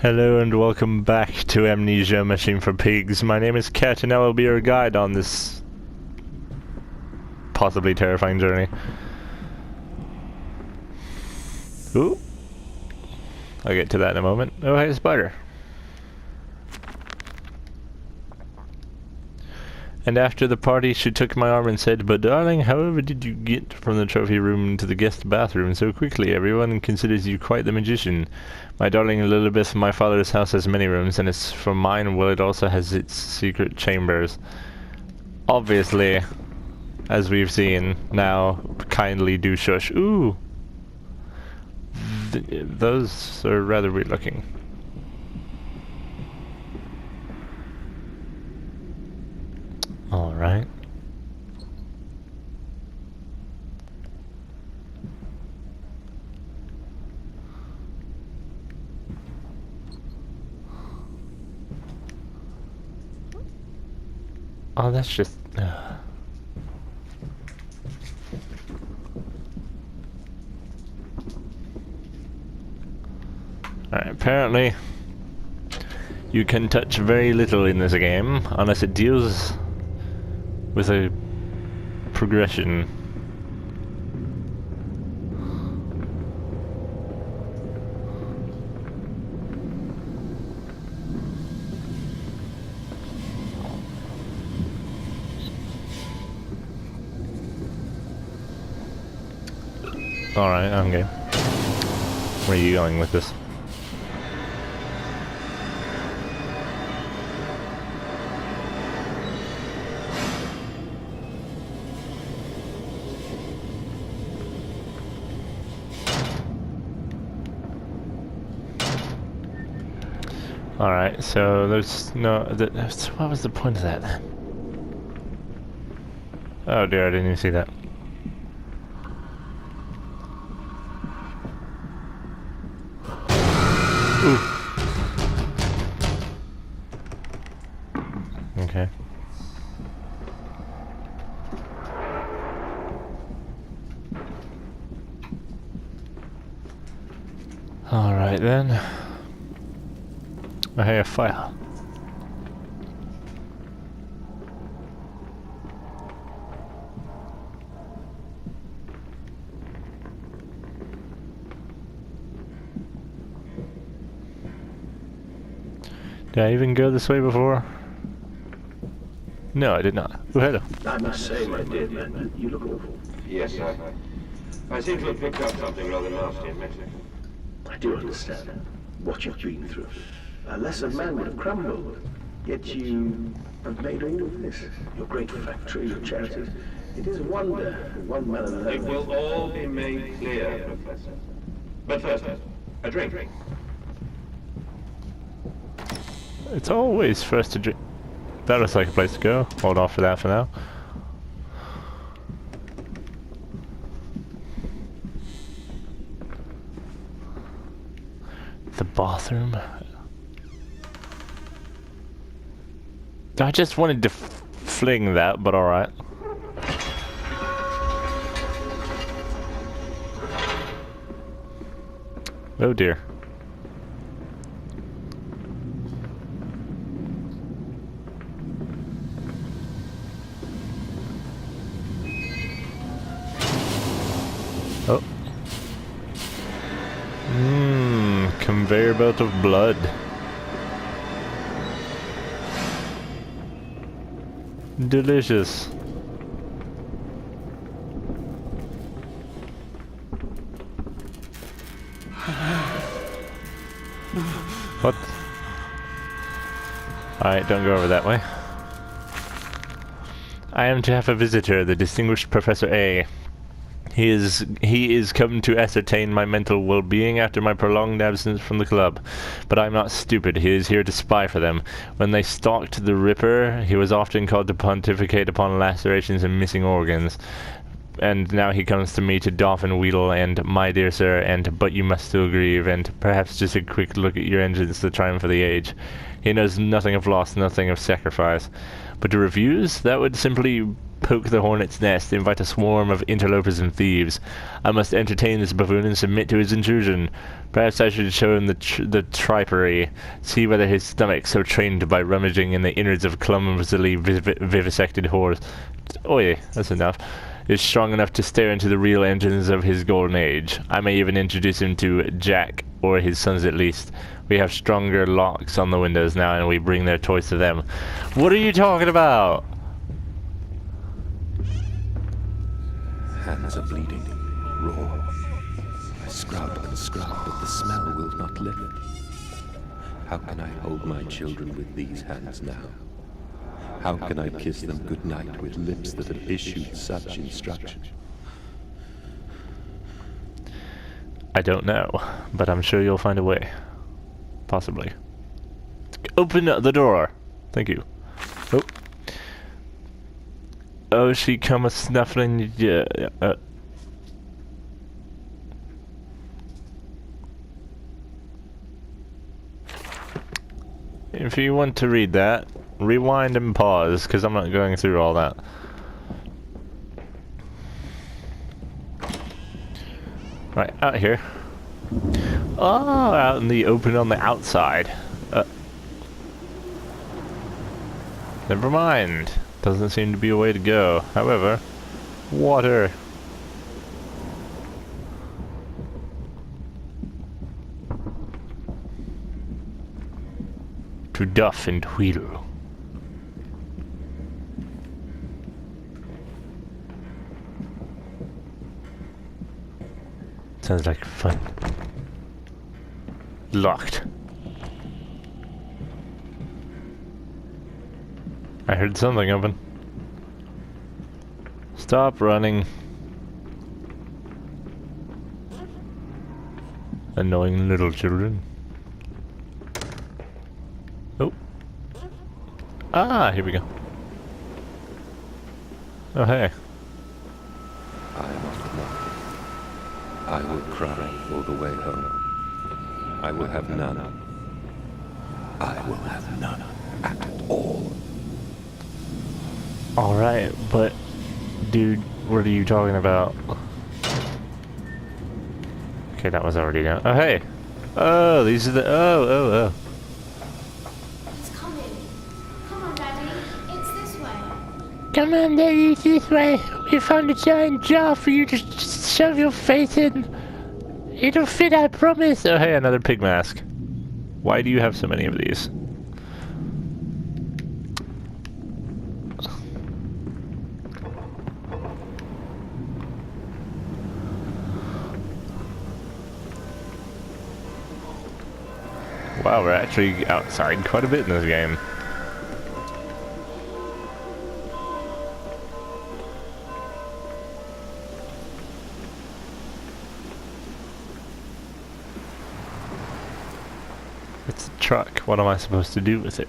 Hello and welcome back to Amnesia, Machine for Pigs. My name is Kat and I will be your guide on this possibly terrifying journey. Ooh. I'll get to that in a moment. Oh, hey, spider. And after the party, she took my arm and said, "But darling, however did you get from the trophy room to the guest bathroom so quickly? Everyone considers you quite the magician. My darling Elizabeth, my father's house has many rooms, and as for mine, well, it also has its secret chambers." Obviously, as we've seen, now, kindly do shush. Ooh! Those are rather weird looking. Alright. Oh, that's just... Alright, apparently you can touch very little in this game unless it deals with a progression. Alright, I'm good. Where are you going with this? Alright, so there's no... what was the point of that then? Oh dear, I didn't even see that. Ooh. Okay. Alright then. Oh, hey, a file. Did I even go this way before? No, I did not. Oh, hello. I must say, my dear man, you look awful. Yes, sir. I seem to have picked up something rather nasty in Mexico. I do understand what you've been through. A lesser man would have crumbled. Yet you have made all of this. Your great factory, your charities. It is a wonder that one man alone... It will all be made clear, Professor. But first, a drink. It's always first to drink. That looks like a place to go. Hold off for that for now. The bathroom. I just wanted to fling that, but alright. Oh dear. Oh. Conveyor belt of blood. Delicious. What? Alright, don't go over that way. I am to have a visitor, the distinguished Professor A. He is come to ascertain my mental well-being after my prolonged absence from the club. But I'm not stupid. He is here to spy for them. When they stalked the Ripper, he was often called to pontificate upon lacerations and missing organs. And now he comes to me to doff and wheedle and, "My dear sir," and, "But you must still grieve," and perhaps just a quick look at your engines, the triumph of the age. He knows nothing of loss, nothing of sacrifice. But the reviews? That would simply poke the hornet's nest, invite a swarm of interlopers and thieves. I must entertain this buffoon and submit to his intrusion. Perhaps I should show him the tripery, see whether his stomach, so trained by rummaging in the innards of clumsily vivisected horse... Oh yeah, that's enough. Is strong enough to stare into the real engines of his golden age. I may even introduce him to Jack, or his sons at least. We have stronger locks on the windows now, and we bring their toys to them. What are you talking about? Hands are bleeding, raw. I scrub and scrub, but the smell will not lift. How can I hold my children with these hands now? How can I kiss them goodnight with lips that have issued such instruction? I don't know, but I'm sure you'll find a way. Possibly. Open the door. Thank you. Oh. Oh, she come a snuffling. Yeah. If you want to read that, rewind and pause, because I'm not going through all that. Right, out here. Oh, out in the open on the outside. Never mind. Doesn't seem to be a way to go. However, water. To Duff and Wheel. Sounds like fun. Locked. I heard something open. Stop running. Annoying little children. Oh. Ah, here we go. Oh, hey. I must not. I will cry all the way home. I will have none. I will have none at all. Alright, but... Dude, what are you talking about? Okay, that was already done. Oh, hey! Oh, these are the... Oh. It's coming. Come on, Daddy. It's this way. Come on, Daddy, it's this way. We found a giant jar for you to shove your face in. It'll fit, I promise. Oh, hey, another pig mask. Why do you have so many of these? Wow, we're actually outside quite a bit in this game. It's a truck. What am I supposed to do with it?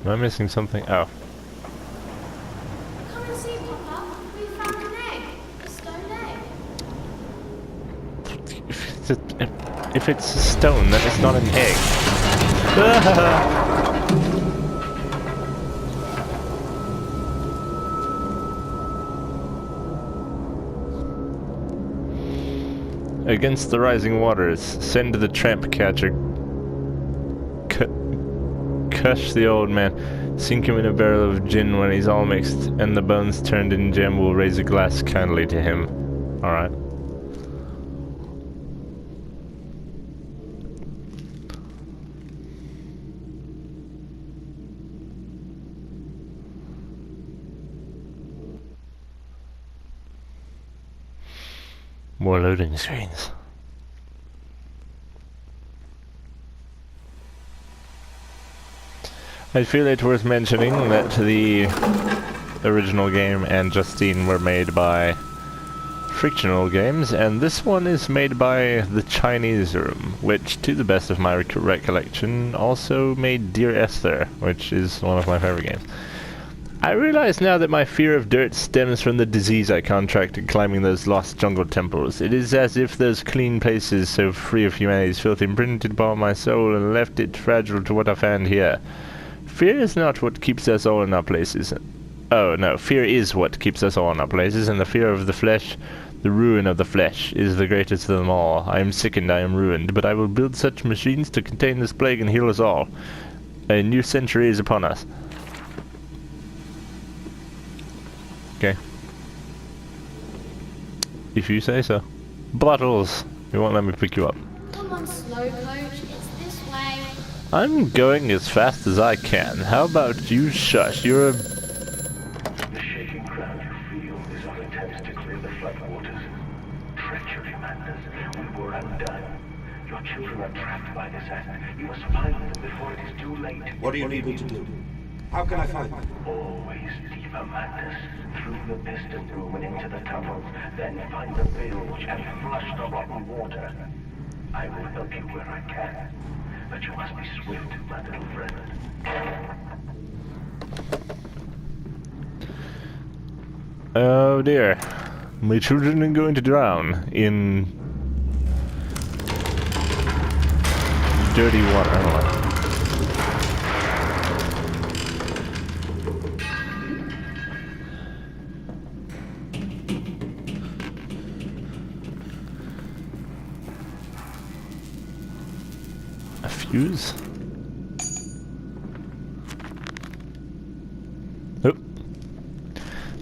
Am I missing something? Oh. Come and see, Papa. We found an egg. A stone egg. If it's a stone, then it's not an egg. Against the rising waters, send the tramp catcher. Cush the old man. Sink him in a barrel of gin when he's all mixed, and the bones turned in gem will raise a glass kindly to him. Alright. More loading screens. I feel it worth mentioning that the original game and Justine were made by Frictional Games, and this one is made by the Chinese Room, which, to the best of my recollection, also made Dear Esther, which is one of my favorite games. I realize now that my fear of dirt stems from the disease I contracted climbing those lost jungle temples. It is as if those clean places, so free of humanity's filth, imprinted upon my soul and left it fragile to what I found here. Fear is not what keeps us all in our places. Oh, no, fear is what keeps us all in our places, and the fear of the flesh, the ruin of the flesh, is the greatest of them all. I am sickened, I am ruined, but I will build such machines to contain this plague and heal us all. A new century is upon us. Okay. If you say so. Bottles! You won't let me pick you up. Come on, slow coach. It's this way. I'm going as fast as I can. How about you shush? You're a... The shaking ground you feel is our attempts to clear the floodwaters. Treachery, madness. We were undone. Your children are trapped by this act. You must find them before it is too late. What do you need me to do? How can I find them? Always deeper, madness. Through the piston room and into the tunnels. Then find the bilge and flush the rotten water. I will help you where I can. But you must be swift, my little friend. Oh dear. My children are going to drown in... dirty water. I don't know. A fuse? Oh.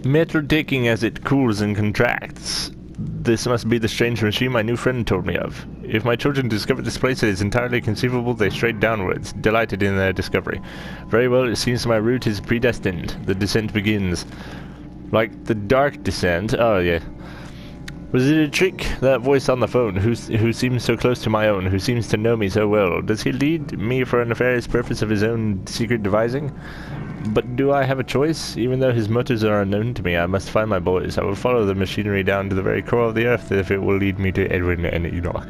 Metal ticking as it cools and contracts. This must be the strange machine my new friend told me of. If my children discovered this place, it is entirely conceivable they strayed downwards, delighted in their discovery. Very well, it seems my route is predestined. The descent begins. Like the dark descent. Oh, yeah. Was it a trick? That voice on the phone, who seems so close to my own, who seems to know me so well. Does he lead me for a nefarious purpose of his own secret devising? But do I have a choice? Even though his motives are unknown to me, I must find my boys. I will follow the machinery down to the very core of the earth if it will lead me to Edwin and Enoch.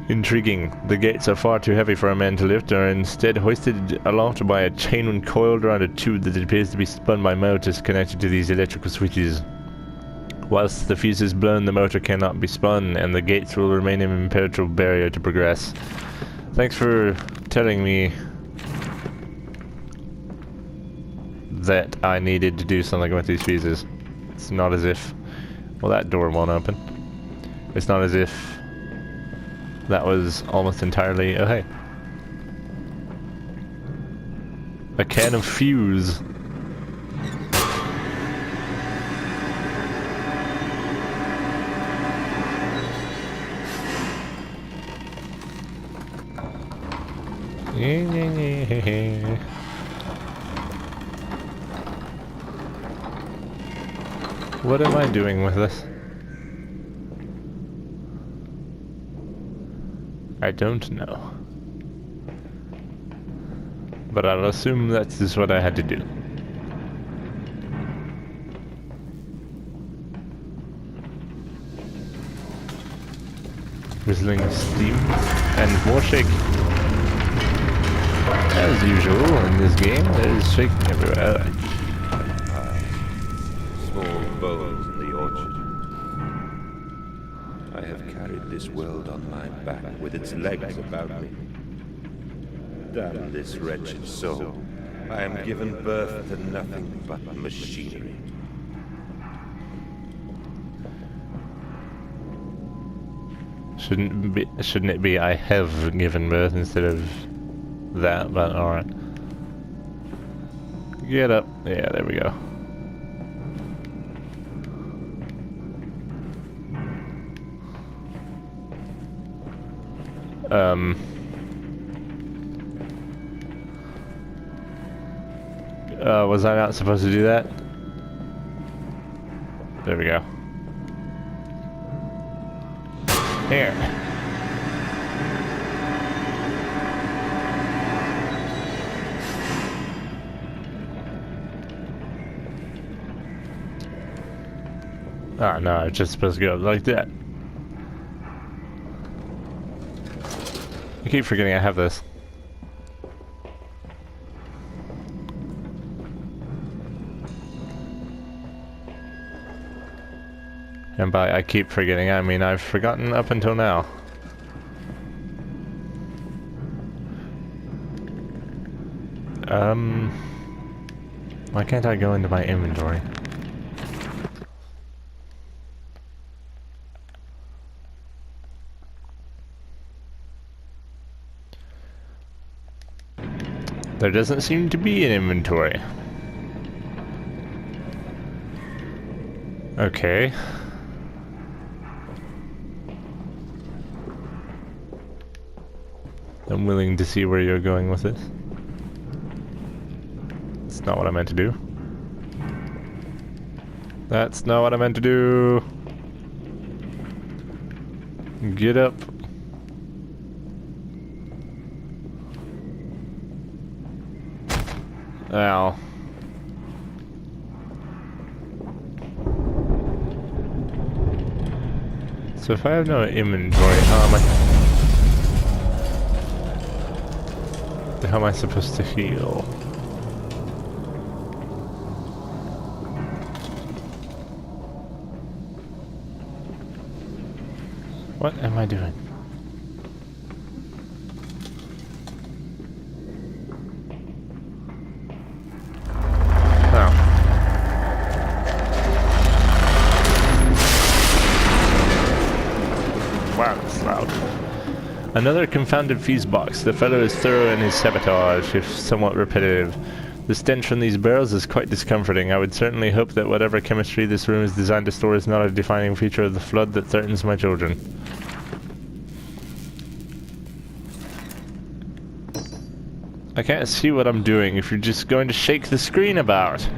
Intriguing. The gates are far too heavy for a man to lift, are instead hoisted aloft by a chain and coiled around a tube that appears to be spun by motors connected to these electrical switches. Whilst the fuse is blown, the motor cannot be spun, and the gates will remain an impenetrable barrier to progress. Thanks for telling me that I needed to do something with these fuses. It's not as if... well, that door won't open. It's not as if that was almost entirely... oh, hey. A can of fuse. What am I doing with this? I don't know. But I'll assume that's just what I had to do. Whistling steam and more shake. As usual in this game, there's shaking everywhere. Small bones in the orchard. I have carried this world on my back with its legs about me. Damn this wretched soul. I am given birth to nothing but machinery. Shouldn't it be I have given birth instead of that, but alright. Get up. Yeah, there we go. Was I not supposed to do that? There we go. Here. Oh no, it's just supposed to go like that. I keep forgetting I have this. And by I keep forgetting, I mean I've forgotten up until now. Why can't I go into my inventory? There doesn't seem to be an inventory. Okay. I'm willing to see where you're going with this. That's not what I meant to do. That's not what I meant to do. Get up. Ow. So if I have no inventory, how am I supposed to heal? What am I doing? Wow, that's loud. Another confounded fuse box. The fellow is thorough in his sabotage, if somewhat repetitive. The stench from these barrels is quite discomforting. I would certainly hope that whatever chemistry this room is designed to store is not a defining feature of the flood that threatens my children. I can't see what I'm doing if you're just going to shake the screen about.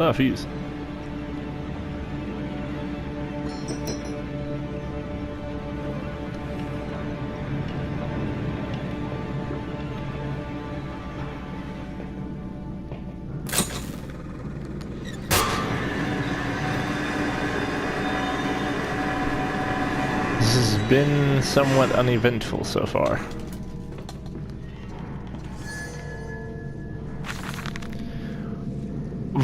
Oh, fuse. This has been somewhat uneventful so far.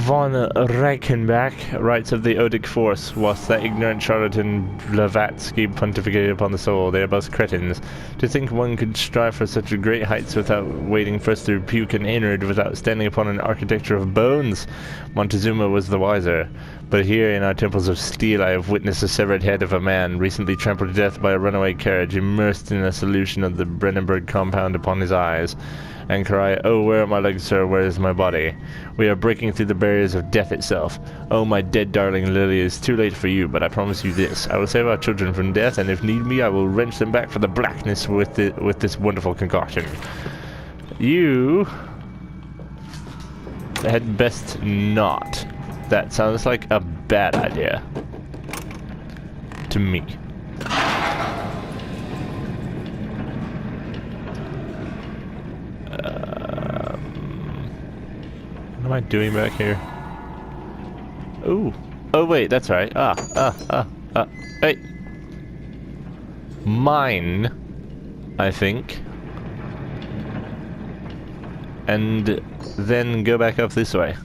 Von Reichenbach writes of the Odic Force, whilst that ignorant charlatan Blavatsky pontificated upon the soul, they are both cretins. To think one could strive for such great heights without waiting first to puke an innard, without standing upon an architecture of bones. Montezuma was the wiser. But here in our temples of steel I have witnessed the severed head of a man, recently trampled to death by a runaway carriage, immersed in a solution of the Brennenburg compound upon his eyes, and cry, "Oh, where are my legs, sir? Where is my body?" We are breaking through the barriers of death itself. Oh, my dead darling Lily, it is too late for you, but I promise you this. I will save our children from death, and if need be, I will wrench them back from the blackness with this wonderful concoction. You had best not. That sounds like a bad idea. To me. What am I doing back here? Ooh. Oh wait, that's right. Hey. Mine, I think. And then go back up this way.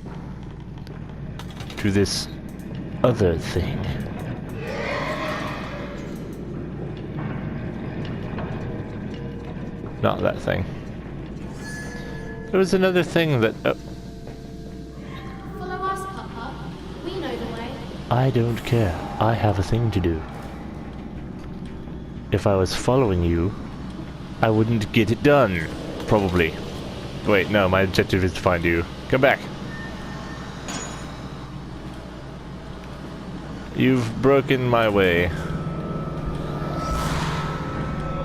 To this other thing. Not that thing. There was another thing that... Follow us, Papa. We know the way. I don't care. I have a thing to do. If I was following you, I wouldn't get it done. Probably. Wait, no, my objective is to find you. Come back. You've broken my way.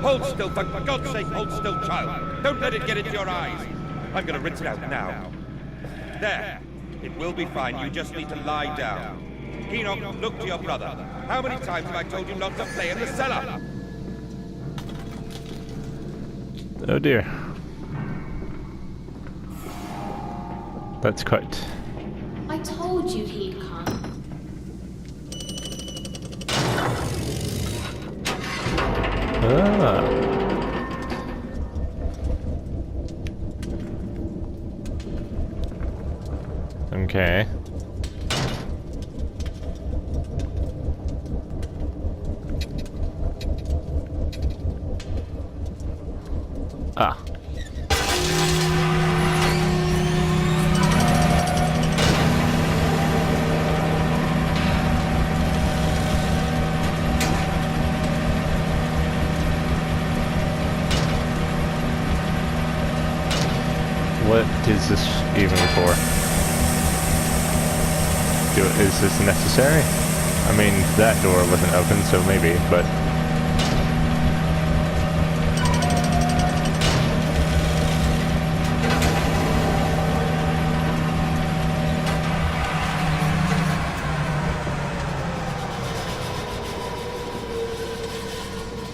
Hold still, for God's sake, hold still, child. Don't let it get into your eyes. I'm gonna rinse it out now. There. It will be fine. You just need to lie down. Enoch, look to your brother. How many times have I told you not to play in the cellar? Oh dear. That's quite... I told you he'd come. Okay. Ah. What is this even for? Is this necessary? I mean, that door wasn't open, so maybe, but...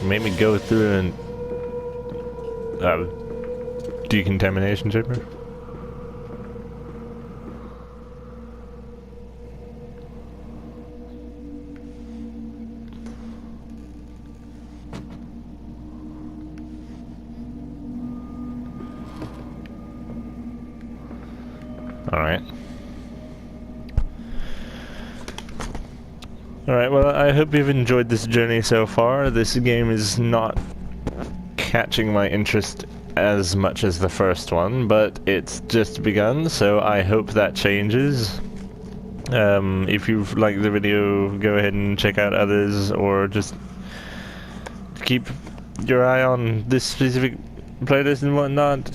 Made me go through an decontamination chamber. Alright. Alright, well, I hope you've enjoyed this journey so far. This game is not catching my interest as much as the first one, but it's just begun, so I hope that changes. If you've liked the video, go ahead and check out others, or just keep your eye on this specific playlist and whatnot,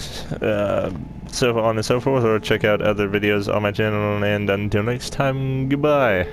so on and so forth, or check out other videos on my channel, and until next time, goodbye.